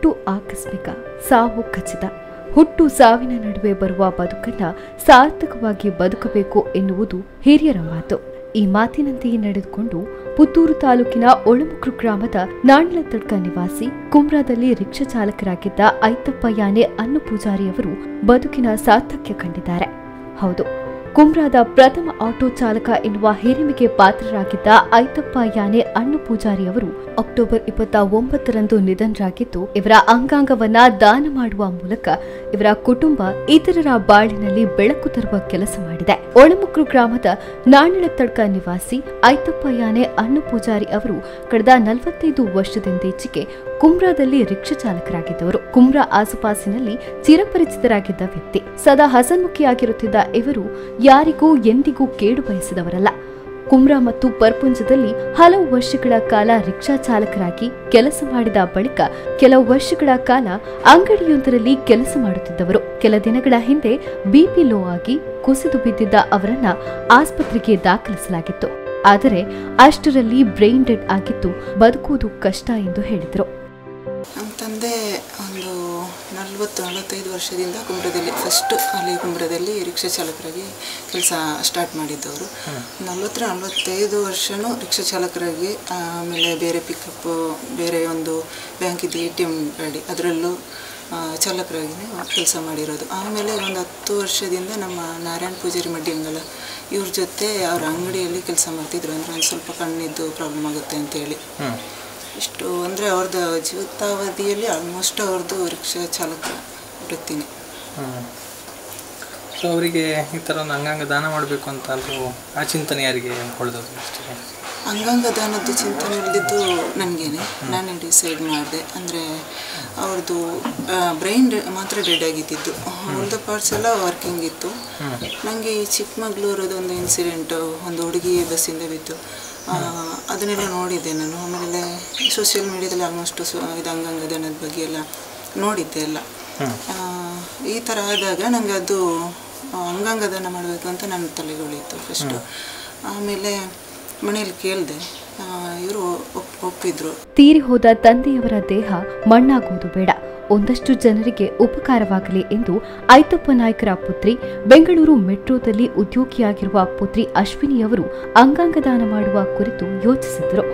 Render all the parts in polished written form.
ಹುಟ್ಟು ಆಕಸ್ಮಿಕ, ಸಾವು ಖಚಿತ. ಹುಟ್ಟು ಸಾವಿನ ನಡುವೆ ಬರುವ ಬದುಕನ್ನ ಸಾರ್ಥಕವಾಗಿ ಬದುಕಬೇಕು ಎನ್ನುವುದು ಹಿರಿಯರ ಮಾತು. ಈ ಮಾತಿನಂತೆಯೇ ನಡೆದುಕೊಂಡು ಪುತ್ತೂರು ತಾಲೂಕಿನ ಒಳಮುಕ್ರು ಗ್ರಾಮದ ನಾಣ್ಲತಡ್ಕ ನಿವಾಸಿ ಕುಮ್ರಾದಲ್ಲಿ ರಿಕ್ಷಾ ಚಾಲಕರಾಗಿದ್ದ ಐತಪ್ಪ ಯಾನೆ ಅನ್ನು ಪೂಜಾರಿಯವರು ಬದುಕಿನ ಸಾರ್ಥಕ್ಯ ಕಂಡಿದ್ದಾರೆ. ಹೌದು, ಕುಮ್ರಾದ ಪ್ರಥಮ ಆಟೋ ಚಾಲಕ ಎನ್ನುವ ಹಿರಿಮೆಗೆ ಪಾತ್ರರಾಗಿದ್ದ ಐತಪ್ಪ ಯಾನೆ ಅನ್ನು ಪೂಜಾರಿಯವರು ಅಕ್ಟೋಬರ್ 29ರಂದು ನಿಧನರಾಗಿದ್ದು, ಇವರ ಅಂಗಾಂಗವನ್ನ ದಾನ ಮಾಡುವ ಮೂಲಕ ಇವರ ಕುಟುಂಬ ಇತರರ ಬಾಳಿನಲ್ಲಿ ಬೆಳಕು ತರುವ ಕೆಲಸ ಮಾಡಿದೆ. ಒಳಮುಕ್ರು ಗ್ರಾಮದ ನಾಣ್ಲತಡ್ಕ ನಿವಾಸಿ ಐತಪ್ಪ ಯಾನೆ ಅನ್ನು ಪೂಜಾರಿ ಅವರು ಕಳೆದ 45 ವರ್ಷದಿಂದೀಚೆಗೆ ಕುಮ್ರಾದಲ್ಲಿ ರಿಕ್ಷಾ ಚಾಲಕರಾಗಿದ್ದವರು. ಕುಮ್ರಾ ಆಸುಪಾಸಿನಲ್ಲಿ ಚಿರಪರಿಚಿತರಾಗಿದ್ದ ವ್ಯಕ್ತಿ. ಸದಾ ಹಸನ್ಮುಖಿಯಾಗಿರುತ್ತಿದ್ದ ಇವರು ಯಾರಿಗೂ ಎಂದಿಗೂ ಕೇಡು ಬಯಸಿದವರಲ್ಲ. ಕುಮ್ರಾ ಮತ್ತು ಪರ್ಪುಂಜದಲ್ಲಿ ಹಲವು ವರ್ಷಗಳ ಕಾಲ ರಿಕ್ಷಾ ಚಾಲಕರಾಗಿ ಕೆಲಸ ಮಾಡಿದ ಬಳಿಕ ಕೆಲವು ವರ್ಷಗಳ ಕಾಲ ಅಂಗಡಿಯೊಂದರಲ್ಲಿ ಕೆಲಸ ಮಾಡುತ್ತಿದ್ದವರು. ಕೆಲ ದಿನಗಳ ಹಿಂದೆ ಬಿಪಿ ಲೋ ಆಗಿ ಕುಸಿದು ಬಿದ್ದಿದ್ದ ಅವರನ್ನ ಆಸ್ಪತ್ರೆಗೆ ದಾಖಲಿಸಲಾಗಿತ್ತು. ಆದರೆ ಅಷ್ಟರಲ್ಲಿ ಬ್ರೈನ್ ಡೆಡ್ ಆಗಿದ್ದು ಬದುಕುವುದು ಕಷ್ಟ ಎಂದು ಹೇಳಿದರು. ನಮ್ಮ ತಂದೆ ಒಂದು 40-45 ವರ್ಷದಿಂದ ಕುಂಬ್ರದಲ್ಲಿ ಫಸ್ಟ್ ಅಲ್ಲಿ ಕುಂಬ್ರದಲ್ಲಿ ರಿಕ್ಷಾ ಚಾಲಕರಾಗಿ ಕೆಲಸ ಸ್ಟಾರ್ಟ್ ಮಾಡಿದ್ದವರು. 40-45 ವರ್ಷನೂ ರಿಕ್ಷಾ ಚಾಲಕರಾಗಿ, ಆಮೇಲೆ ಬೇರೆ ಪಿಕಪ್, ಬೇರೆ ಒಂದು ಬ್ಯಾಂಕಿದ್ದು ATM ಗಾಡಿ ಅದರಲ್ಲೂ ಚಾಲಕರಾಗಿ ಕೆಲಸ ಮಾಡಿರೋದು. ಆಮೇಲೆ ಒಂದು 10 ವರ್ಷದಿಂದ ನಮ್ಮ ನಾರಾಯಣ ಪೂಜಾರಿ ಮಡ್ಡಿಂಗಲ ಇವ್ರ ಜೊತೆ ಅವ್ರ ಅಂಗಡಿಯಲ್ಲಿ ಕೆಲಸ ಮಾಡ್ತಿದ್ರು. ಅಂದರೆ ಒಂದು ಸ್ವಲ್ಪ ಕಣ್ಣಿದ್ದು ಪ್ರಾಬ್ಲಮ್ ಆಗುತ್ತೆ ಅಂತೇಳಿ ಇಷ್ಟು ಅಂದರೆ ಅವ್ರದ್ದು ಜೀವಿತಾವಧಿಯಲ್ಲಿ ಆಲ್ಮೋಸ್ಟ್ ಅವ್ರದ್ದು ರಿಕ್ಷಾ ಚಾಲಕ ವೃತ್ತಿನೇ. ಸೊ ಅವರಿಗೆ ಈ ಥರ ಒಂದು ಅಂಗಾಂಗ ದಾನ ಮಾಡಬೇಕು ಅಂತ ಆ ಚಿಂತನೆ ಯಾರಿಗೆ ಹೊಳೆದದು? ಅಂಗಾಂಗ ದಾನದ್ದು ಚಿಂತನೆ ಉಳಿದಿದ್ದು ನನಗೇನೆ. ನಾನೇ ಡಿಸೈಡ್ ಮಾಡಿದೆ. ಅಂದರೆ ಅವ್ರದ್ದು ಬ್ರೈನ್ ಮಾತ್ರ ಡೆಡ್ ಆಗಿದ್ದಿದ್ದು, ಉಳಿದ ಪಾರ್ಟ್ಸ್ ಎಲ್ಲ ವರ್ಕಿಂಗ್ ಇತ್ತು. ನನಗೆ ಈ ಚಿಕ್ಕಮಗಳೂರದ್ದು ಒಂದು ಇನ್ಸಿಡೆಂಟು, ಒಂದು ಹುಡುಗಿ ಬಸ್ಸಿಂದ ಬಿದ್ದು ಅದನ್ನೆಲ್ಲ ನೋಡಿದ್ದೆ ನಾನು. ಆಮೇಲೆ ಸೋಷಿಯಲ್ ಮೀಡಿಯಾದಲ್ಲಿ ಆಲ್ಮೋಸ್ಟ್ ಇದು ಅಂಗಾಂಗ ದಾನದ ಬಗ್ಗೆ ಎಲ್ಲ ನೋಡಿದ್ದೆ ಎಲ್ಲ. ಈ ಥರ ಆದಾಗ ನನಗೆ ಅದು ಅಂಗಾಂಗ ದಾನ ಮಾಡಬೇಕು ಅಂತ ನನ್ನ ತಲೆಗೊಳಿತ್ತು ಫಸ್ಟು. ಆಮೇಲೆ ಮನೆಯಲ್ಲಿ ಕೇಳಿದೆ, ಇವರು ಒಪ್ಪಿದ್ರು. ತೀರಿ ಹೋದ ತಂದೆಯವರ ದೇಹ ಮಣ್ಣಾಗುವುದು ಬೇಡ, ಒಂದಷ್ಟು ಜನರಿಗೆ ಉಪಕಾರವಾಗಲಿ ಎಂದು ಐತಪ್ಪ ನಾಯ್ಕರ ಪುತ್ರಿ, ಬೆಂಗಳೂರು ಮೆಟ್ರೋದಲ್ಲಿ ಉದ್ಯೋಗಿಯಾಗಿರುವ ಪುತ್ರಿ ಅಶ್ವಿನಿಯವರು ಅಂಗಾಂಗ ದಾನ ಮಾಡುವ ಕುರಿತು ಯೋಚಿಸಿದರು.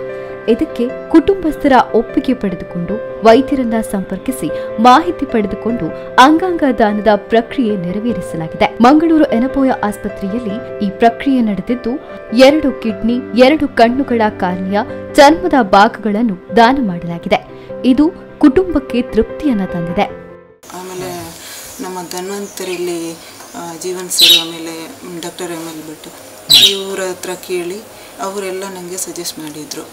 ಇದಕ್ಕೆ ಕುಟುಂಬಸ್ಥರ ಒಪ್ಪಿಗೆ ಪಡೆದುಕೊಂಡು ವೈದ್ಯರನ್ನ ಸಂಪರ್ಕಿಸಿ ಮಾಹಿತಿ ಪಡೆದುಕೊಂಡು ಅಂಗಾಂಗ ದಾನದ ಪ್ರಕ್ರಿಯೆ ನೆರವೇರಿಸಲಾಗಿದೆ. ಮಂಗಳೂರು ಎನಪೋಯ ಆಸ್ಪತ್ರೆಯಲ್ಲಿ ಈ ಪ್ರಕ್ರಿಯೆ ನಡೆದಿದ್ದು, 2 ಕಿಡ್ನಿ, 2 ಕಣ್ಣುಗಳ ಕಾರ್ನಿಯಾ, ಚರ್ಮದ ಭಾಗಗಳನ್ನು ದಾನ ಮಾಡಲಾಗಿದೆ. ಇದು ಕುಟುಂಬಕ್ಕೆ ತೃಪ್ತಿಯನ್ನ ತಂದಿದೆ. ಆಮೇಲೆ ನಮ್ಮ ಧನ್ವಂತರಿಲಿ ಜೀವನ್ ಸರ್, ಆಮೇಲೆ ಡಾಕ್ಟರ್ ML ಭಟ್ ಇವರ ಹತ್ರ ಕೇಳಿ ಅವರೆಲ್ಲ ನನಗೆ ಸಜೆಸ್ಟ್ ಮಾಡಿದರು.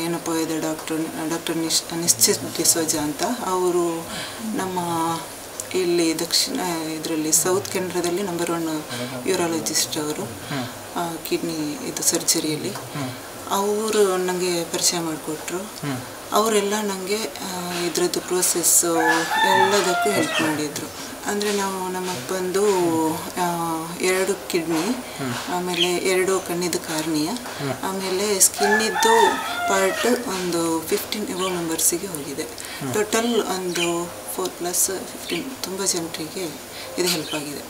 ಏನಪ್ಪ ಇದೆ ಡಾಕ್ಟರ್ ನಿಶ್ಚಿತ್ ಡಿಸೋಜ ಅಂತ. ಅವರು ನಮ್ಮ ಇಲ್ಲಿ ದಕ್ಷಿಣ ಇದರಲ್ಲಿ ಸೌತ್ ಕೆನರಾದಲ್ಲಿ ನಂಬರ್ 1 ಯೂರಾಲಜಿಸ್ಟ್ ಅವರು, ಕಿಡ್ನಿ ಇದು ಸರ್ಜರಿಯಲ್ಲಿ. ಅವರು ನನಗೆ ಪರಿಚಯ ಮಾಡಿಕೊಟ್ರು. ಅವರೆಲ್ಲ ನನಗೆ ಇದರದ್ದು ಪ್ರೋಸೆಸ್ಸು ಎಲ್ಲದಕ್ಕೂ ಹೆಲ್ಪ್ ಮಾಡಿದರು. ಅಂದರೆ ನಾವು ನಮ್ಮಪ್ಪಂದು 2 ಕಿಡ್ನಿ, ಆಮೇಲೆ 2 ಕಣ್ಣಿದ್ದು ಕಾರ್ನಿಯ, ಆಮೇಲೆ ಸ್ಕಿನ್ನಿದ್ದು ಪಾರ್ಟ್ ಒಂದು 15 ಎಬೋ ಮೆಂಬರ್ಸಿಗೆ ಹೋಗಿದೆ. ಟೋಟಲ್ ಒಂದು 4+15 ತುಂಬ ಜನರಿಗೆ ಇದು ಹೆಲ್ಪ್ ಆಗಿದೆ.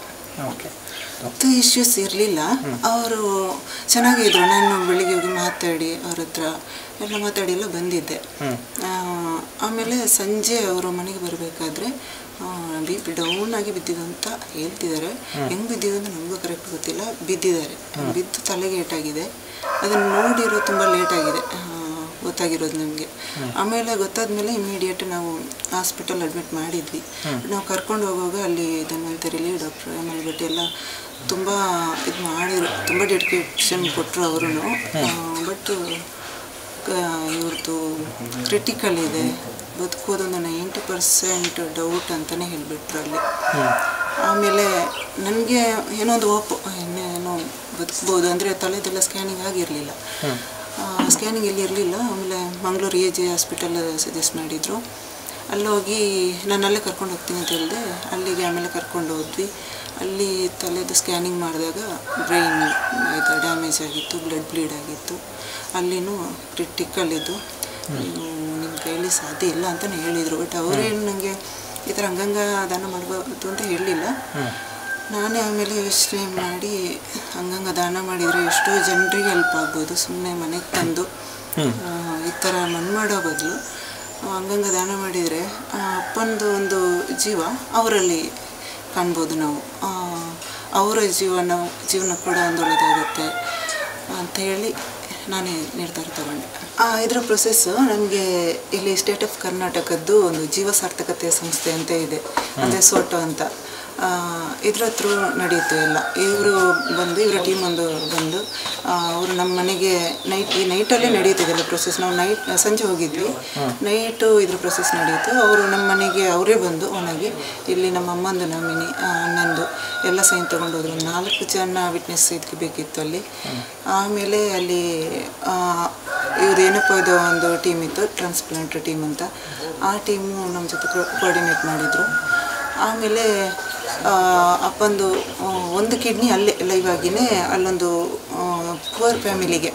ಮತ್ತು ಇಶ್ಯೂಸ್ ಇರಲಿಲ್ಲ. ಅವರು ಚೆನ್ನಾಗಿದ್ರು. ನಾನು ಬೆಳಿಗ್ಗೆ ಹೋಗಿ ಮಾತಾಡಿ ಅವ್ರ ಹತ್ರ ಎಲ್ಲ ಬಂದಿದ್ದೆ. ಆಮೇಲೆ ಸಂಜೆ ಅವರು ಮನೆಗೆ ಬರಬೇಕಾದ್ರೆ BP ಡೌನ್ ಆಗಿ ಬಿದ್ದಿದ್ದು ಅಂತ ಹೇಳ್ತಿದ್ದಾರೆ. ಹೆಂಗೆ ಬಿದ್ದಿದ್ದು ಅಂತ ನಮಗೂ ಕರೆಕ್ಟ್ ಗೊತ್ತಿಲ್ಲ. ಬಿದ್ದಿದ್ದಾರೆ, ಬಿದ್ದು ತಲೆಗೆ ಏಟಾಗಿದೆ. ಅದನ್ನು ನೋಡಿರೋ ತುಂಬ ಲೇಟಾಗಿದೆ ಗೊತ್ತಾಗಿರೋದು ನಮಗೆ. ಆಮೇಲೆ ಗೊತ್ತಾದ್ಮೇಲೆ ಇಮಿಡಿಯೇಟ್ ನಾವು ಹಾಸ್ಪಿಟಲ್ ಅಡ್ಮಿಟ್ ಮಾಡಿದ್ವಿ. ನಾವು ಕರ್ಕೊಂಡು ಹೋಗುವಾಗ ಅಲ್ಲಿ ಧನ್ವಂತರಿಲಿ ಡಾಕ್ಟರ್ ML ಭಟ್ ಎಲ್ಲ ತುಂಬ ಇದು ಮಾಡಿದ್ರು, ತುಂಬ ಡೆಡಿಕೇಶನ್ ಕೊಟ್ಟರು ಅವರು. ಬಟ್ ಇವ್ರದ್ದು ಕ್ರಿಟಿಕಲ್ ಇದೆ, ಬದುಕೋದೊಂದು 90% ಡೌಟ್ ಅಂತಲೇ ಹೇಳಿಬಿಟ್ರು ಅಲ್ಲಿ. ಆಮೇಲೆ ನನಗೆ ಏನೋ ಒಂದು ಹೋಪ್, ಏನೋ ಬದುಕ್ಬೋದು. ಅಂದರೆ ತಲೆದೆಲ್ಲ ಸ್ಕ್ಯಾನಿಂಗ್ ಆಗಿರಲಿಲ್ಲ, ಸ್ಕ್ಯಾನಿಂಗ್ ಎಲ್ಲಿ ಇರಲಿಲ್ಲ. ಆಮೇಲೆ ಮಂಗಳೂರು AJ ಹಾಸ್ಪಿಟಲ್ ಸಜೆಸ್ಟ್ ಮಾಡಿದರು. ಅಲ್ಲೋಗಿ ನಾನು ಅಲ್ಲೇ ಕರ್ಕೊಂಡು ಹೋಗ್ತೀನಿ ಅಂತ ಹೇಳಿದೆ. ಅಲ್ಲಿಗೆ ಆಮೇಲೆ ಕರ್ಕೊಂಡು ಹೋದ್ವಿ. ಅಲ್ಲಿ ತಲೆದು ಸ್ಕ್ಯಾನಿಂಗ್ ಮಾಡಿದಾಗ ಬ್ರೈನ್ ಇದು ಡ್ಯಾಮೇಜ್ ಆಗಿತ್ತು, ಬ್ಲಡ್ ಬ್ಲೀಡ್ ಆಗಿತ್ತು. ಅಲ್ಲಿನೂ ಕ್ರಿಟಿಕಲ್ ಇದು, ನಿಮ್ಮ ಕೈಯಲ್ಲಿ ಸಾಧ್ಯ ಇಲ್ಲ ಅಂತಲೇ ಹೇಳಿದರು. ಬಟ್ ಅವರೇನು ನನಗೆ ಈ ಥರ ಅಂಗಾಂಗ ದಾನ ಮಾಡ್ಬೋದು ಅಂತ ಹೇಳಲಿಲ್ಲ. ನಾನೇ ಆಮೇಲೆ ಯೋಚನೆ ಮಾಡಿ ಅಂಗಾಂಗ ದಾನ ಮಾಡಿದರೆ ಎಷ್ಟೋ ಜನರಿಗೆ ಹೆಲ್ಪ್ ಆಗ್ಬೋದು. ಸುಮ್ಮನೆ ಮನೆಗೆ ತಂದು ಈ ಥರ ಮಣ್ಣು ಮಾಡೋ ಬದಲು ಅಂಗಾಂಗ ದಾನ ಮಾಡಿದರೆ ಅಪ್ಪಂದು ಒಂದು ಜೀವ ಅವರಲ್ಲಿ ಕಾಣ್ಬೋದು ನಾವು. ಅವರ ಜೀವನ ಕೂಡ ಒಂದು ಒಳ್ಳೆಯದಾಗುತ್ತೆ ಅಂತ ಹೇಳಿ ನಾನೇ ನಿರ್ಧಾರ ತಗೊಂಡೆ. ಇದರ ಪ್ರೊಸೆಸ್ಸು ನಮಗೆ ಇಲ್ಲಿ ಸ್ಟೇಟ್ ಆಫ್ ಕರ್ನಾಟಕದ್ದು ಒಂದು ಜೀವ ಸಾರ್ಥಕತೆ ಸಂಸ್ಥೆ ಅಂತ ಇದೆ, ಅಂದರೆ ಸೋಟೋ ಅಂತ. ಇದ್ರ ಹತ್ರ ನಡೆಯುತ್ತೆ ಎಲ್ಲ. ಇವರು ಬಂದು ಇವರ ಟೀಮ್ ಒಂದು ಬಂದು ಅವರು ನಮ್ಮ ಮನೆಗೆ ನೈಟಲ್ಲೇ ನಡೀತಿದ್ದಲ್ಲ ಪ್ರೊಸೆಸ್. ನಾವು ಸಂಜೆ ಹೋಗಿದ್ವಿ, ನೈಟು ಇದ್ರ ಪ್ರೊಸೆಸ್ ನಡೆಯಿತು. ಅವರು ನಮ್ಮ ಮನೆಗೆ ಅವರೇ ಬಂದು ಒಣಗಿ ಇಲ್ಲಿ ನಮ್ಮ ಅಮ್ಮಂದು ನಾಮಿನಿ ಅಣ್ಣಂದು ಎಲ್ಲ ಸೈನ್ ತೊಗೊಂಡೋದ್ರು. 4 ಜನ ವಿಟ್ನೆಸ್ ಇದಕ್ಕೆ ಬೇಕಿತ್ತು ಅಲ್ಲಿ. ಆಮೇಲೆ ಅಲ್ಲಿ ಇವ್ರು ಏನಪ್ಪ ಇದು ಒಂದು ಟೀಮ್ ಇತ್ತು, ಟ್ರಾನ್ಸ್ಪ್ಲಾಂಟ್ ಟೀಮ್ ಅಂತ. ಆ ಟೀಮು ನಮ್ಮ ಜೊತೆ ಕೋಆರ್ಡಿನೇಟ್ ಮಾಡಿದರು. ಆಮೇಲೆ ಅಪ್ಪಂದು ಒಂದು ಕಿಡ್ನಿ ಅಲ್ಲೇ ಲೈವ್ ಆಗಿಯೇ ಅಲ್ಲೊಂದು ಪುವರ್ ಫ್ಯಾಮಿಲಿಗೆ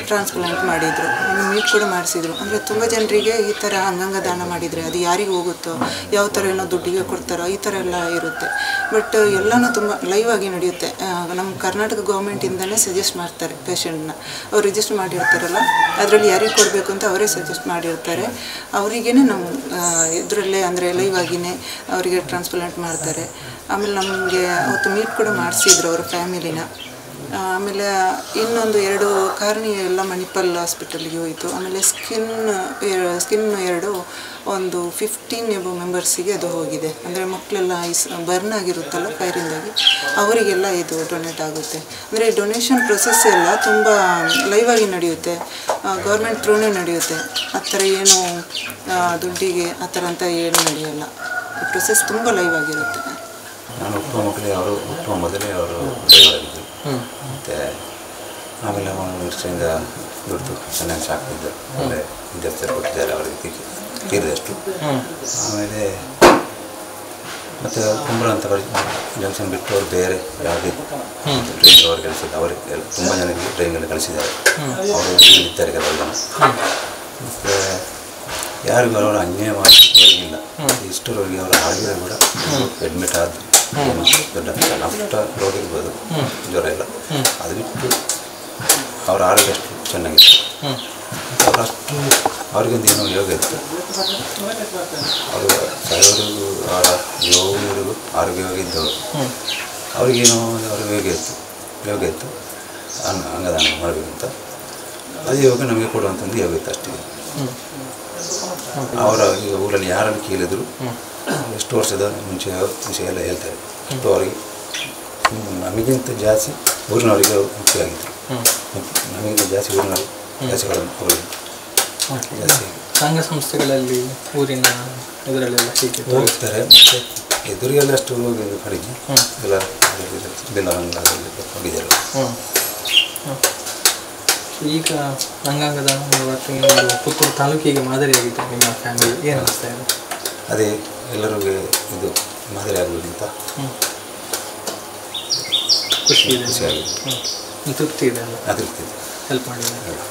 ಟ್ರಾನ್ಸ್ಪ್ಲಾಂಟ್ ಮಾಡಿದರು. ಮೀಟ್ ಕೂಡ ಮಾಡಿಸಿದ್ರು. ಅಂದರೆ ತುಂಬ ಜನರಿಗೆ ಈ ಥರ ಅಂಗಾಂಗ ದಾನ ಮಾಡಿದರೆ ಅದು ಯಾರಿಗೆ ಹೋಗುತ್ತೋ, ಯಾವ ಥರ ಏನೋ ದುಡ್ಡಿಗೆ ಕೊಡ್ತಾರೋ ಈ ಥರ ಎಲ್ಲ ಇರುತ್ತೆ. ಬಟ್ ಎಲ್ಲನೂ ತುಂಬ ಲೈವ್ ಆಗಿ ನಡೆಯುತ್ತೆ. ನಮ್ಮ ಕರ್ನಾಟಕ ಗೌರ್ಮೆಂಟಿಂದಲೇ ಸಜೆಸ್ಟ್ ಮಾಡ್ತಾರೆ ಪೇಷಂಟ್ನ. ಅವ್ರು ರಿಜಿಸ್ಟರ್ ಮಾಡಿರ್ತಾರಲ್ಲ, ಅದರಲ್ಲಿ ಯಾರಿಗೆ ಕೊಡಬೇಕು ಅಂತ ಅವರೇ ಸಜೆಸ್ಟ್ ಮಾಡಿರ್ತಾರೆ. ಅವರಿಗೇ ನಾವು ಇದರಲ್ಲೇ ಅಂದರೆ ಲೈವ್ ಆಗಿಯೇ ಅವರಿಗೆ ಟ್ರಾನ್ಸ್ಪ್ಲಾಂಟ್ ಮಾಡ್ತಾರೆ. ಆಮೇಲೆ ನಮಗೆ ಅವತ್ತು ಮೀಟ್ ಕೂಡ ಮಾಡಿಸಿದ್ರು ಅವರ ಫ್ಯಾಮಿಲಿನ. ಆಮೇಲೆ ಇನ್ನೊಂದು 2 ಕಾರ್ನಿ ಎಲ್ಲ ಮಣಿಪಾಲ್ ಹಾಸ್ಪಿಟಲ್ಗೆ ಹೋಯಿತು. ಆಮೇಲೆ ಸ್ಕಿನ್ 2 ಒಂದು 15 ಮೆಂಬರ್ಸಿಗೆ ಅದು ಹೋಗಿದೆ. ಅಂದರೆ ಮಕ್ಕಳೆಲ್ಲ ಬರ್ನ್ ಆಗಿರುತ್ತಲ್ಲ ಫೈರಿಂದಾಗಿ, ಅವರಿಗೆಲ್ಲ ಇದು ಡೊನೇಟ್ ಆಗುತ್ತೆ. ಅಂದರೆ ಡೊನೇಷನ್ ಪ್ರೊಸೆಸ್ ಎಲ್ಲ ತುಂಬ ಲೈವ್ ಆಗಿ ನಡೆಯುತ್ತೆ, ಗೌರ್ಮೆಂಟ್ ಥ್ರೂನೇ ನಡೆಯುತ್ತೆ. ಆ ಥರ ಏನು ದುಡ್ಡಿಗೆ ಆ ಥರ ಅಂತ ಏನು ನಡೆಯಲ್ಲ. ಪ್ರೊಸೆಸ್ ತುಂಬ ಲೈವ್ ಆಗಿರುತ್ತೆ. ನಾನು ಹುಟ್ಟುವ ಮಕ್ಕಳಿಗೆ ಅವರು ಹುಟ್ಟುವ ಮೊದಲೇ ಅವರು ಡ್ರೈವರಾಗಿದ್ದರು. ಮತ್ತು ಆಮೇಲೆ ಅವನು ನಿಷ್ಠೆಯಿಂದ ದುಡ್ಡು ಚೆನ್ನಾಗಿ ಸಾಕ್ತಿದ್ದರು. ಒಳ್ಳೆ ವಿದ್ಯಾರ್ಥಿ ಕೊಟ್ಟಿದ್ದಾರೆ ಅವರಿಗೆ ತೀರಿದಷ್ಟು. ಆಮೇಲೆ ಮತ್ತು ಕುಂಬ್ರ ಅಂತ ಜಂಕ್ಷನ್ ಬಿಟ್ಟು ಅವರು ಬೇರೆ ಯಾವುದೇ ಟ್ರೈನಿಂಗ್ ಅವ್ರು ಕಳಿಸಿದ್ದು, ಅವರಿಗೆ ತುಂಬ ಜನರಿಗೆ ಟ್ರೈನಿಂಗಲ್ಲಿ ಕಳಿಸಿದ್ದಾರೆ. ಅವರು ಇದ್ದಾರೆ ಕೆಲವು ಜನ. ಮತ್ತು ಯಾರಿಗೂ ಅವರು ಅನ್ಯಾಯ ಮಾಡಿಲ್ಲ. ಇಷ್ಟರವರೆಗೆ ಅವರು ಆಗಿದ್ರೆ ಕೂಡ ಅಡ್ಮಿಟ್ ಆದರು. ಏನು ದೊಡ್ಡ ನಷ್ಟ ರೋಗ ಇರ್ಬೋದು, ಜ್ವರ ಇಲ್ಲ. ಅದು ಬಿಟ್ಟು ಅವರ ಆರೋಗ್ಯ ಅಷ್ಟು ಚೆನ್ನಾಗಿತ್ತು. ಅವರಷ್ಟು ಅವ್ರಿಗೊಂದು ಏನೋ ಯೋಗ ಇತ್ತು. ಅವರು ಸಾಯೋರಿಗೂ ಅವರ ಯೋಗರಿಗೂ ಆರೋಗ್ಯವಾಗಿದ್ದವರು. ಅವ್ರಿಗೇನೋ ಅವರ ಯೋಗ ಇತ್ತು ಅಂಗದಾನ ಮಾಡಬೇಕಂತ. ಅದು ಯೋಗ ನಮಗೆ ಕೊಡುವಂಥದ್ದು ಯೋಗ ಇತ್ತು ಅಷ್ಟೇ. ಅವರ ಈಗ ಊರಲ್ಲಿ ಯಾರನ್ನು ಕೇಳಿದ್ರು ಎಷ್ಟು ವರ್ಷದ ಮುಂಚೆ ವಿಷಯ ಎಲ್ಲ ಹೇಳ್ತಾರೆ. ಅಷ್ಟು ಅವರಿಗೆ ನಮಗಿಂತ ಜಾಸ್ತಿ ಊರಿನವರಿಗೆ ಮುಖ್ಯ ಆಗಿದ್ದರು. ನಮಗಿಂತ ಜಾಸ್ತಿ ಊರಿನವರು ಜಾಸ್ತಿಗಳನ್ನು ಜಾಸ್ತಿ ಸಂಘ ಸಂಸ್ಥೆಗಳಲ್ಲಿ ಊರಿನ ಇದರಲ್ಲೆಲ್ಲ ಹೋಗ್ತಾರೆ. ಮತ್ತು ಎದುರಿಗೆಲ್ಲ ಅಷ್ಟು ಹೋಗಿದ್ದು ಕಡೆಗೆ ಎಲ್ಲ ಬೆಲ್ಲರಂಗ ಹೋಗಿದ್ದಾರೆ. ಈಗ ಅಂಗಾಂಗ ದಾನ ಮಾಡುವ ಪುತ್ತೂರು ತಾಲೂಕಿಗೆ ಮಾದರಿಯಾಗಿದೆ ನಿಮ್ಮ ಫ್ಯಾಮಿಲಿ. ಏನು ಅನಿಸ್ತಾ ಇದೆ? ಅದೇ ಎಲ್ಲರಿಗೂ ಇದು ಮಾದರಿ ಆಗುವುದಂತ ಖುಷಿ ಇದೆ, ಖುಷಿಯಾಗಿದೆ, ತೃಪ್ತಿ ಇದೆ, ತೃಪ್ತಿ ಇದೆ. ಹೆಲ್ಪ್ ಮಾಡಿದ್ದಾರೆ.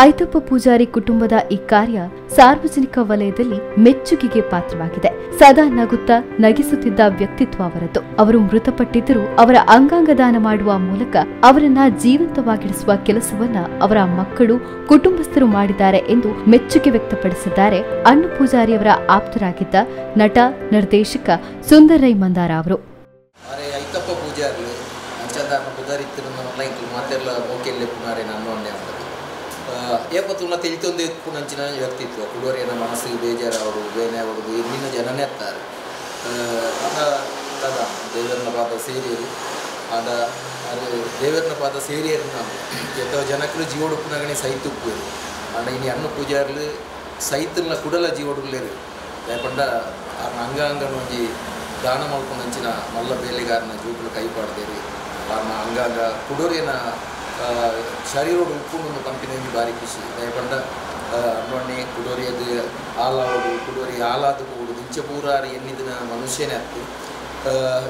ಐತಪ್ಪ ಪೂಜಾರಿ ಕುಟುಂಬದ ಈ ಕಾರ್ಯ ಸಾರ್ವಜನಿಕ ವಲಯದಲ್ಲಿ ಮೆಚ್ಚುಗೆಗೆ ಪಾತ್ರವಾಗಿದೆ. ಸದಾ ನಗುತ್ತಾ ನಗಿಸುತ್ತಿದ್ದ ವ್ಯಕ್ತಿತ್ವ ಅವರದ್ದು. ಅವರು ಮೃತಪಟ್ಟಿದ್ದರೂ ಅವರ ಅಂಗಾಂಗ ದಾನ ಮಾಡುವ ಮೂಲಕ ಅವರನ್ನ ಜೀವಂತವಾಗಿರಿಸುವ ಕೆಲಸವನ್ನ ಅವರ ಮಕ್ಕಳು, ಕುಟುಂಬಸ್ಥರು ಮಾಡಿದ್ದಾರೆ ಎಂದು ಮೆಚ್ಚುಗೆ ವ್ಯಕ್ತಪಡಿಸಿದ್ದಾರೆ ಅಣ್ಣು ಪೂಜಾರಿಯವರ ಆಪ್ತರಾಗಿದ್ದ ನಟ, ನಿರ್ದೇಶಕ ಸುಂದರ್ ರೈ ಮಂದಾರ ಅವರು. ಐತಪ್ಪ ಪೂಜಾರಿ ಅಂಚದಾನ ಪುದಾರಿತ್ತಿನ ಮಾತೆಲ್ಲ ಮೋಕೆಲ್ಲೆ ಪುನಾರೆ ನನ್ನೊಂಡೆ ಅಂತ ಏಪತ್ತುನ ತಿಳಿತೊಂದು ಎತ್ಪುನಂಚಿನ ವ್ಯಕ್ತಿತ್ವ. ಕುಡುವರಿಯನ ಮನಸ್ಸಿಗೆ ಬೇಜಾರವರು ಬೇನೆ ಅವರದು ಇಲ್ಲಿನ ಜನನೇ ಎತ್ತಾರೆ. ತದ ದೇವರನ ಪಾದ ಸೇರಿಯರು ಆದ ಅದು ದೇವರನ ಪಾದ ಸೇರಿಯರು ನಾನು ಎತ್ತೋ ಜನಕ್ಕೂ ಜೀವಡುಪ್ಪುನಾಗಣಿ ಸೈತುಪ್ಪೇರು ಆಂಡ ಇನ್ನು ಅಣ್ಣ ಪೂಜಾರ್ಲು ಸೈತನ್ನ ಕುಡಲ ಜೀವಡುಲ್ಲೇರು ಯಾಕಂಡ ಅಂಗಾಂಗನ ಒಂಜಿ ದಾನ ಮಾಡ್ಕೊಂಡಂಚಿನ ಮಲ್ಲ ಬೇಲೆಗಾರನ ಜೀವಗಳು ಕೈಪಾಡ್ದೇರಿ ಅವ್ರನ್ನ ಅಂಗಾಂಗ ಕುಡೋರಿಯನ ಶರೀರೋಡು ಉಪ್ಪುಂಡು ಪಂಪಿನಲ್ಲಿ ಭಾರಿ ಖುಷಿ ಯಾಕಂಡ ಅನ್ನೊಣ್ಣೆ ಕುಡೋರಿಯದು ಹಾಲಾವಡು ಕುಡೋರಿ ಹಾಲಾದು ಕೂಡು ಇಂಚೆ ಪೂರಾರಿ ಎನ್ನಿದಿನ ಮನುಷ್ಯನೇ ಆಗ್ತು.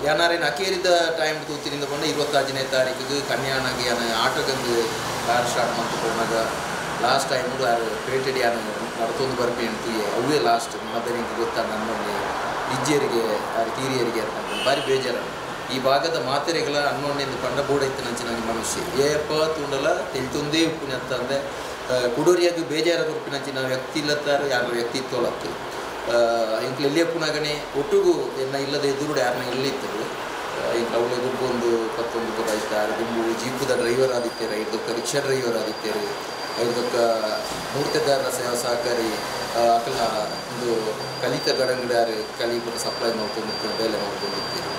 ಯಾನಾರೇನು ಅಕೇರಿದ ಟೈಮ್ ತೂತಿನಿಂದ ಕೊಂಡು 26ನೇ ತಾರೀಕಿಗೆ ಕನ್ಯಾಣಗೆ ಆಟಗಂದು ಕಾರ್ ಸ್ಟಾರ್ಟ್ ಮಾಡ್ಕೊಂಡಾಗ ಲಾಸ್ಟ್ ಟೈಮ್ ಯಾರು ಪೇಟೆಡ್ ಯಾರು ನಡ್ತೊಂದು ಬರ್ಪಿ ಅಂತೀವಿ ಅವೇ ಲಾಸ್ಟ್ ಮದನಿಗೆ ಗೊತ್ತಾಗ ನಮ್ಮಲ್ಲಿ ವಿಜ್ಯರಿಗೆ ತೀರಿಯರಿಗೆ ಅಂತ ಭಾರಿ ಬೇಜಾರು ಈ ಭಾಗದ ಮಾತೆರೆಗಳ ಅನ್ನೊಂದು ಪಂಡ ಬೋಡೈತೆ ನಂಚಿನ ಮನುಷ್ಯ ಏಪ ತುಂಡಲ ತೆಲ್ತೊಂದೇ ಉಪ್ಪಿನ ಅಂತಂದೆ ಕುಡೋರಿಯಾಗಿ ಬೇಜಾರ ಉಪ್ಪಿನಂಚಿನ ವ್ಯಕ್ತಿ ಇಲ್ಲತ್ತಾರು ಯಾರ ವ್ಯಕ್ತಿತ್ವ ಅತ್ತು ಇಂಕ್ಲು ಎಲ್ಲಿ ಪುನಗನೆ ಒಟ್ಟಿಗೂ ಎನ್ನ ಇಲ್ಲದೆ ಎದುರುಡು ಯಾರನ್ನ ಎಲ್ಲಿತ್ತರು ಇಂಕ್ಲು ಅವಳೆ ಗುಂಪು ಒಂದು 11 ಪದಾಯಿಸ್ತಾರೆ ಗುಂಪು ಜೀಪುದ ಡ್ರೈವರ್ ಆದಿತ್ಯರು ಇದಕ್ಕೆ ರಿಕ್ಷಾ ಡ್ರೈವರ್ ಆದಿತ್ಯರು ಇದಕ್ಕೆ ಮೂರ್ತಿದಾರರ ಸೇವಾ ಸಹಕಾರಿ ಅಕಲ ಒಂದು ಕಲಿತ ಗಡಂಗಡಾರು ಕಲಿಪುರ ಸಪ್ಲೈ ಮಾಡ್ಕೊಂಡು ಬೇಲೆ ಮಾಡ್ಕೊಂಡಿರ್ತೀರಿ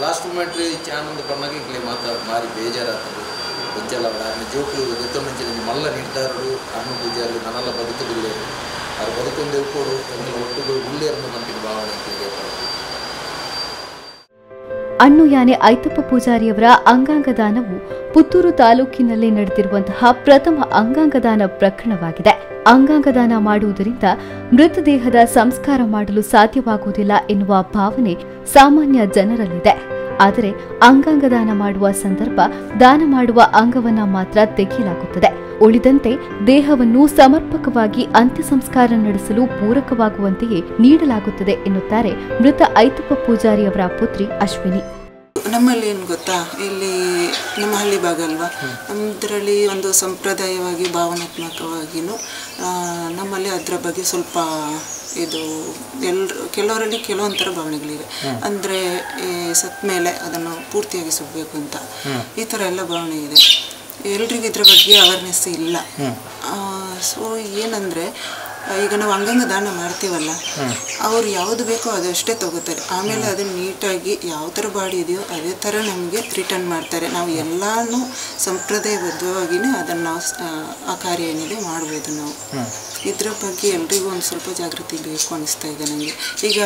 ಲಾಸ್ಟ್ ಮೂಮೆಂಟ್ ಚಾನೊಂದು ಪಣ್ಣಾಗ ಇಂಕ್ಲೆ ಮಾರಿ ಬೇಜಾರಾಗ್ತದೆ ಬೆಂಚಲ್ಲ ಅವರ ಜೋಕ್ಲು ಗೊತ್ತೊಂದು ಮಲ್ಲ ನಿರ್ಧಾರರು ಅನ್ನು ಪೂಜಾರು ನನ್ನೆಲ್ಲ ಬದುಕುದಿಲ್ಲೇರು ಅವ್ರು ಬದುಕೊಂಡೇ ಕೊಡು ಎಲ್ಲ ಒಟ್ಟಿಗೆ ಉಳ್ಳೇರನ್ನು ಬಂದಿನ ಭಾವನೆ ಅಣ್ಣು ಯಾನೆ ಐತಪ್ಪ ಪೂಜಾರಿಯವರ ಅಂಗಾಂಗ ದಾನವು ಪುತ್ತೂರು ತಾಲೂಕಿನಲ್ಲಿ ನಡೆದಿರುವಂತಹ ಪ್ರಥಮ ಅಂಗಾಂಗದಾನ ಪ್ರಕರಣವಾಗಿದೆ. ಅಂಗಾಂಗದಾನ ಮಾಡುವುದರಿಂದ ಮೃತದೇಹದ ಸಂಸ್ಕಾರ ಮಾಡಲು ಸಾಧ್ಯವಾಗುವುದಿಲ್ಲ ಎನ್ನುವ ಭಾವನೆ ಸಾಮಾನ್ಯ ಜನರಲ್ಲಿದೆ. ಆದರೆ ಅಂಗಾಂಗದಾನ ಮಾಡುವ ಸಂದರ್ಭ ದಾನ ಮಾಡುವ ಅಂಗವನ್ನ ಮಾತ್ರ ತೆಗೆಯಲಾಗುತ್ತದೆ. ಉಳಿದಂತೆ ದೇಹವನ್ನು ಸಮರ್ಪಕವಾಗಿ ಅಂತ್ಯ ಸಂಸ್ಕಾರ ನಡೆಸಲು ಪೂರಕವಾಗುವಂತೆಯೇ ನೀಡಲಾಗುತ್ತದೆ ಎನ್ನುತ್ತಾರೆ ಮೃತ ಐತಪ್ಪ ಪೂಜಾರಿಯವರ ಪುತ್ರಿ ಅಶ್ವಿನಿ. ನಮ್ಮಲ್ಲಿ ಏನು ಗೊತ್ತಾ, ಇಲ್ಲಿ ನಮ್ಮ ಹಳ್ಳಿ ಭಾಗ ಅಲ್ವಾ, ನಮ್ಮದರಲ್ಲಿ ಒಂದು ಸಂಪ್ರದಾಯವಾಗಿ ಭಾವನಾತ್ಮಕವಾಗಿಯೂ ನಮ್ಮಲ್ಲಿ ಅದರ ಬಗ್ಗೆ ಸ್ವಲ್ಪ ಇದು ಕೆಲವರಲ್ಲಿ ಕೆಲವೊಂಥರ ಭಾವನೆಗಳಿವೆ. ಅಂದರೆ ಸತ್ತ ಮೇಲೆ ಅದನ್ನು ಪೂರ್ತಿಯಾಗಿ ಸುಡಬೇಕು ಅಂತ ಈ ಥರ ಎಲ್ಲ ಭಾವನೆ ಇದೆ. ಎಲ್ರಿಗೂ ಇದ್ರ ಬಗ್ಗೆ ಅವೇರ್ನೆಸ್ ಇಲ್ಲ. ಸೊ ಏನಂದರೆ ಈಗ ನಾವು ಅಂಗಾಂಗ ದಾನ ಮಾಡ್ತೀವಲ್ಲ, ಅವ್ರು ಯಾವುದು ಬೇಕೋ ಅದಷ್ಟೇ ತಗೋತಾರೆ. ಆಮೇಲೆ ಅದನ್ನು ನೀಟಾಗಿ ಯಾವ ಥರ ಬಾಡಿ ಇದೆಯೋ ಅದೇ ಥರ ನಮಗೆ ರಿಟರ್ನ್ ಮಾಡ್ತಾರೆ. ನಾವು ಎಲ್ಲನೂ ಸಂಪ್ರದಾಯಬದ್ಧವಾಗಿಯೇ ಅದನ್ನು ನಾವು ಆ ಕಾರ್ಯ ಏನಿದೆ ಮಾಡ್ಬೋದು. ನಾವು ಇದ್ರ ಬಗ್ಗೆ ಎಲ್ರಿಗೂ ಒಂದು ಸ್ವಲ್ಪ ಜಾಗೃತಿ ಬೇಕು ಅನಿಸ್ತಾ ಇದೆ ನನಗೆ. ಈಗ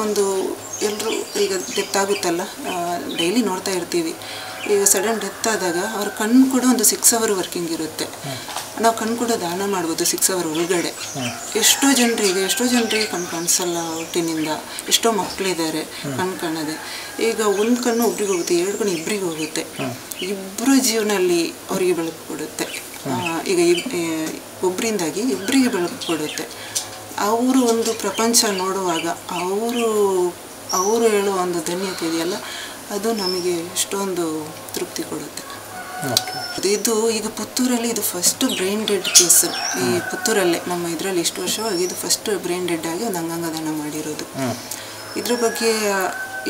ಒಂದು ಎಲ್ಲರೂ ಈಗ ಡೆತ್ ಆಗುತ್ತಲ್ಲ, ಡೈಲಿ ನೋಡ್ತಾ ಇರ್ತೀವಿ. ಈಗ ಸಡನ್ ಡೆತ್ ಆದಾಗ ಅವ್ರ ಕಣ್ಣು ಕೂಡ ಒಂದು 6 hour ವರ್ಕಿಂಗ್ ಇರುತ್ತೆ. ನಾವು ಕಣ್ಣು ಕೂಡ ದಾನ ಮಾಡ್ಬೋದು 6 hour ಒಳಗಡೆ. ಎಷ್ಟೋ ಜನರಿಗೆ ಕಣ್ಣು ಕಾಣಿಸಲ್ಲ ಹುಟ್ಟಿನಿಂದ. ಎಷ್ಟೋ ಮಕ್ಕಳಿದ್ದಾರೆ ಕಣ್ಣು ಕಾಣದೆ. ಈಗ ಒಂದು ಕಣ್ಣು ಒಬ್ರಿಗೆ ಹೋಗುತ್ತೆ, 2 ಕಣ್ಣು ಇಬ್ಬರಿಗೆ ಹೋಗುತ್ತೆ. ಇಬ್ಬರು ಜೀವನದಲ್ಲಿ ಅವರಿಗೆ ಬೆಳಕು ಕೊಡುತ್ತೆ. ಈಗ ಒಬ್ಬರಿಂದಾಗಿ ಇಬ್ಬರಿಗೆ ಬೆಳಕು ಕೊಡುತ್ತೆ. ಅವರು ಒಂದು ಪ್ರಪಂಚ ನೋಡುವಾಗ ಅವರು ಹೇಳೋ ಒಂದು ಧನ್ಯತೆ ಇದೆಯಲ್ಲ, ಅದು ನಮಗೆ ಎಷ್ಟೊಂದು ತೃಪ್ತಿ ಕೊಡುತ್ತೆ. ಇದು ಈಗ ಪುತ್ತೂರಲ್ಲಿ ಇದು ಫಸ್ಟ್ ಬ್ರೈನ್ ಡೆಡ್ ಕೇಸ್. ಈ ಪುತ್ತೂರಲ್ಲೇ ನಮ್ಮ ಇದರಲ್ಲಿ ಇಷ್ಟು ವರ್ಷವಾಗಿ ಇದು ಫಸ್ಟ್ ಬ್ರೈನ್ ಡೆಡ್ ಆಗಿ ಒಂದು ಅಂಗಾಂಗದಾನ ಮಾಡಿರೋದು. ಇದ್ರ ಬಗ್ಗೆ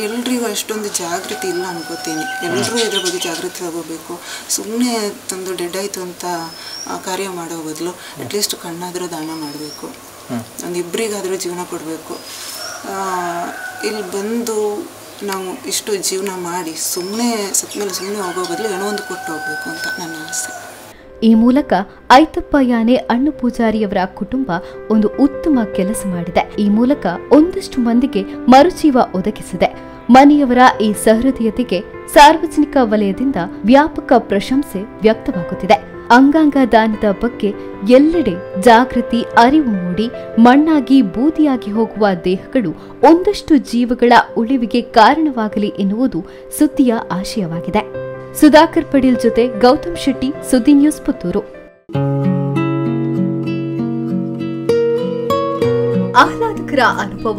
ಎಲ್ರಿಗೂ ಅಷ್ಟೊಂದು ಜಾಗೃತಿ ಇಲ್ಲ ಅನ್ಕೋತೀನಿ. ಎಲ್ಲರೂ ಇದ್ರ ಬಗ್ಗೆ ಜಾಗೃತಿ ತಗೋಬೇಕು. ಸುಮ್ಮನೆ ತಂದು ಡೆಡ್ ಆಯಿತು ಅಂತ ಕಾರ್ಯ ಮಾಡೋ ಬದಲು ಅಟ್ಲೀಸ್ಟ್ ಕಣ್ಣಾದರೂ ದಾನ ಮಾಡಬೇಕು. ಒಂದು ಇಬ್ಬರಿಗಾದರೂ ಜೀವನ ಕೊಡಬೇಕು. ಇಲ್ಲಿ ಬಂದು ನಾವು ಇಷ್ಟು ಜೀವನ ಮಾಡಿ ಸುಮ್ಮನೆ ಸತ್ಮೇಲೆ ಸುಮ್ಮನೆ ಹೋಗೋ ಬದಲು ಏನೋ ಒಂದು ಕೊಟ್ಟು ಹೋಗಬೇಕು ಅಂತ ನನ್ನ ಆಸೆ. ಈ ಮೂಲಕ ಐತಪ್ಪ ಯಾನೆ ಅಣ್ಣು ಪೂಜಾರಿಯವರ ಕುಟುಂಬ ಒಂದು ಉತ್ತಮ ಕೆಲಸ ಮಾಡಿದೆ. ಈ ಮೂಲಕ ಒಂದಷ್ಟು ಮಂದಿಗೆ ಮರುಜೀವ ಒದಗಿಸಿದೆ. ಮನೆಯವರ ಈ ಸಹೃದಯತೆಗೆ ಸಾರ್ವಜನಿಕ ವಲಯದಿಂದ ವ್ಯಾಪಕ ಪ್ರಶಂಸೆ ವ್ಯಕ್ತವಾಗುತ್ತಿದೆ. ಅಂಗಾಂಗ ದಾನದ ಬಗ್ಗೆ ಎಲ್ಲೆಡೆ ಜಾಗೃತಿ ಅರಿವು ಮೂಡಿ ಮಣ್ಣಾಗಿ ಬೂದಿಯಾಗಿ ಹೋಗುವ ದೇಹಗಳು ಒಂದಷ್ಟು ಜೀವಗಳ ಉಳಿವಿಗೆ ಕಾರಣವಾಗಲಿ ಎನ್ನುವುದು ಸುದ್ದಿಯ ಆಶಯವಾಗಿದೆ. ಸುಧಾಕರ್ ಪಡೀಲ್ ಜೊತೆ ಗೌತಮ್ ಶೆಟ್ಟಿ, ಸುದ್ದಿ ನ್ಯೂಸ್, ಪುತ್ತೂರು. ಆಹ್ಲಾದಕರ ಅನುಭವ,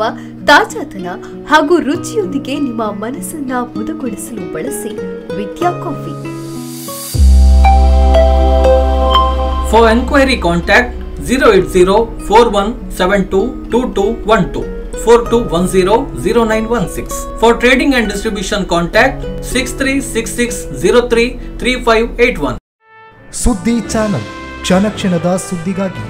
ತಾಜಾತನ ಹಾಗೂ ರುಚಿಯೊಂದಿಗೆ ನಿಮ್ಮ ಮನಸ್ಸನ್ನ ಮುದಗೊಳಿಸಲು ಬಳಸಿ ವಿದ್ಯಾ coffee. For enquiry contact 08041722212 42100916. For trading and distribution contact 6366033581. ಸುದ್ದಿ ಚಾನಲ್, ಕ್ಷಣ ಕ್ಷಣದ ಸುದ್ದಿಗಾಗಿ.